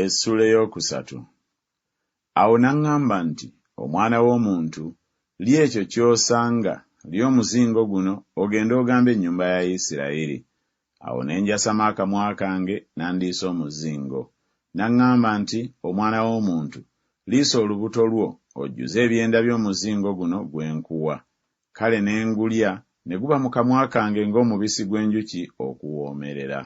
Essula ey'okusatu. Awo n'aŋŋamba nti, omwana w'omuntu, li ekyo ky'osanga, li omuzingo guno, ogende ogambe ennyumba ya Isirayiri. Awo ne njasama akamwa kange n'andiisa omuzingo. N'aŋŋamba nti, omwana w'omuntu, liisa olubuto lwo, ojjuze ebyenda by'omuzingo guno gwe nkuwa. Kale ne ngulya, ne guba mu kamwa kange ng'omubisi gw'enjuki okuwoomerera.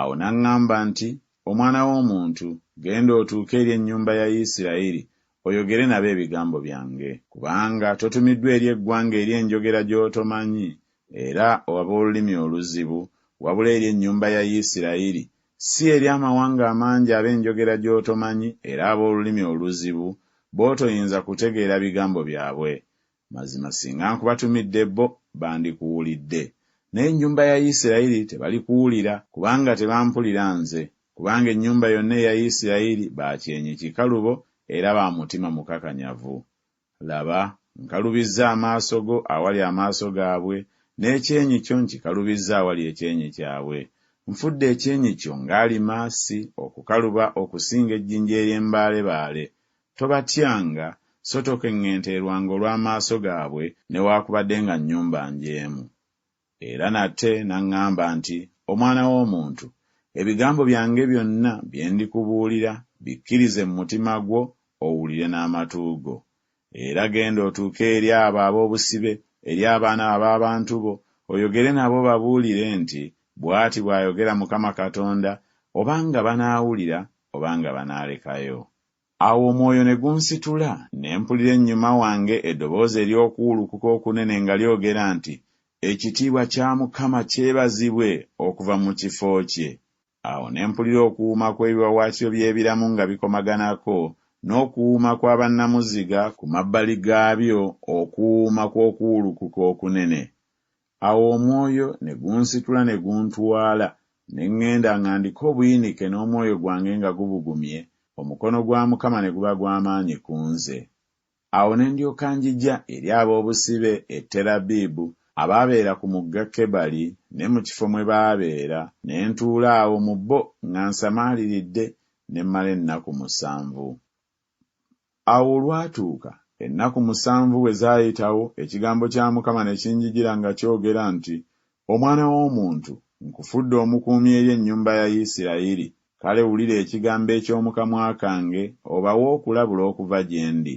Awo n'aŋŋamba nti, omwana w'omuntu, genda otuuke eri ennyumba ya Isirayiri, oyogere nabo ebigambo byange. Kubanga totumiddwa eri eggwanga eri enjogera gy'otomanyi, era ab'olulimi oluzibu, wabula eri ennyumba ya Isirayiri, si eri amawanga amangi ab'enjogera gy'otomanyi era ab'olulimi oluzibu, b'otoyinza kutegeera bigambo byabwe. Mazima singa nkubatumidde bo bandikuwulidde, naye ennyumba ya Isirayiri tebalikuwulira, kubanga tebampulira nze. Kubanga ennyumba yonna eya Isirayiri bakyenyi kikalubo era ba mutima mukakanyavu. Laba, nkalubizza amaaso go awali amaaso gaabwe, n'ekyenyi kyo nkikalubizza awali ekyenyi kyabwe. Nfudde ekyenyi kyo ng'alimaasi okukaluba okusinga ejjinja ery'embaalebaale. Tobatyanga, so tokeŋŋenterwanga olw'amaaso gaabwe newaakubadde nga nnyumba njeemu. Era nate n'aŋŋamba nti, omwana w'omuntu, ebigambo byange byonna bye ndikubuulira bikkirize mu mutima gwo, owulire n'amatu go. Era genda otuuke eri abo ab'obusibe, eri abaana ab'abantu bo, oyogere nabo babuulire nti, bw'ati bw'ayogera Mukama Katonda, obanga banaawulira obanga banaalekayo. Awo omwoyo ne gunsitula, ne mpulira ennyuma wange eddoboozi ery'okuwulukuka okunene nga lyogera nti, ekitiibwa kya Mukama kyebazibwe okuva mu kifo kye. Awo ne mpulira okuwuuma kw'ebiwaawaatiro by'ebiramu nga bikomaganako, n'okuwuuma kwa bannamuziga ku mabbali gaabyo, okuwuuma kw'okuwulukuka okunene. Awo omwoyo ne gunsitula ne guntwala, ne ŋŋenda nga ndiko obuyinike n'omwoyo gwange nga gubugumye, omukono gwa Mukama ne guba gw'amaanyi ku nze. Awo ne ndyoka njija eri ab'obusibe e Terabibu, abaabeera ku mugga Kebali, ne mu kifo mwe baabeera, ne ntuula awo mu bo nga nsamaaliridde, ne mmala ennaku 7. Awo olwatuuka ennaku 7 bwe zaayitawo, ekigambo kya Mukama ne kinjijira nga kyogera nti, omwana w'omuntu, nkufudde omukuumi eri ennyumba ya Isirayiri. Kale wulira ekigambo eky'omu kamwa kange, obawe okulabula okuva gye ndi.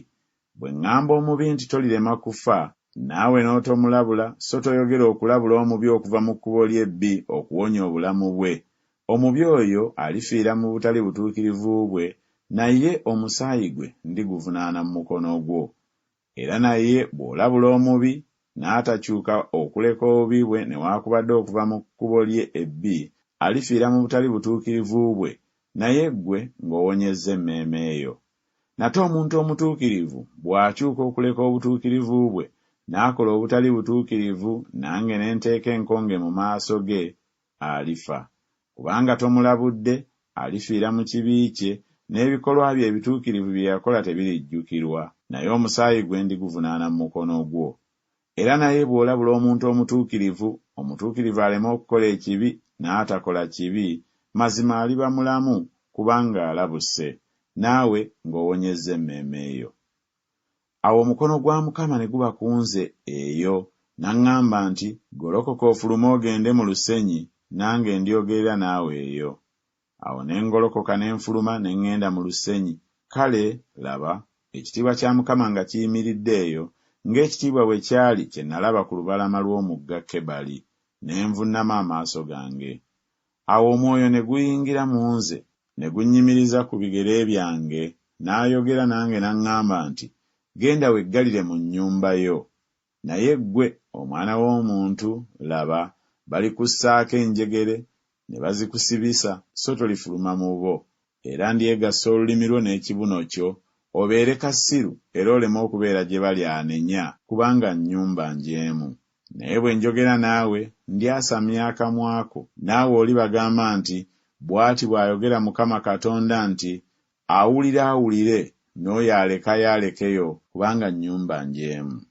Bwe ŋŋamba omubi nti tolirema kufa, naawe n'otomulabula, so toyogera okulabula omubi okuva mu kkubo ly'ebbi okuwonya obulamu bwe. Omubi oyo alifiira mu butali butuukirivu bwe, naye omusaayi gwe ndiguvunaana mu mukono gwo. Era naye bw'olabula omubi n'atakyuka okuleka obubi bwe newaakubadde okuva mu kkubo lye ebbi, alifiira mu butali butuukirivu bwe, naye ggwe ng'owonyezza emmeeme eyo. Nate omuntu omutuukirivu bw'akyuka okuleka obutuukirivu bwe n'akola obutali butuukirivu, nange ne nteeka enkonge mu maaso ge, alifa. Kubanga tomulabudde, alifiira mu kibi kye, n'ebikolwa bye ebituukirivu bye yakola tebirijjukirwa, naye omusaayi gwe ndiguvunaana mu mukono gwo. Era naye bw'olabula omuntu omutuukirivu aleme okukola ekibi n'atakola kibi, mazima aliba mulamu kubanga alabuse, naawe ng'owonyezza emmeeme eyo. Awo omukono gwa Mukama ne guba ku nze eyo, n'aŋŋamba nti, golokoka ofulume ogende mu lusenyi, nange ndyogerera naawe eyo. Awo ne ngolokoka ne nfuluma ne ŋŋenda mu lusenyi. Kale laba, ekitiibwa kya Mukama nga kiyimiridde eyo, ng'ekitiibwa bwe kyali kye nalaba ku lubalama lw'omugga Kebali, ne nvunnama amaaso gange. Awo omwoyo ne guyingira mu nze, ne gunnyimiriza ku bigere byange, n'ayogera nange n'aŋŋamba nti, genda weggalire mu nnyumba yo. Naye ggwe, omwana w'omuntu, laba, balikussaako enjegere ne bazikusibisa, so tolifuluma mu bo. Era ndyegassa olulimi lwo n'ekibuno kyo, obeere kasiru era oleme okubeera gye bali anenya, kubanga nnyumba njeemu. Naye bwe njogera naawe, ndyasamya akamwa ko, naawe olibagamba nti, bw'ati bw'ayogera Mukama Katonda nti, awulira awulire, n'oyo alekayo alekeyo, kubanga nnyumba njeemu.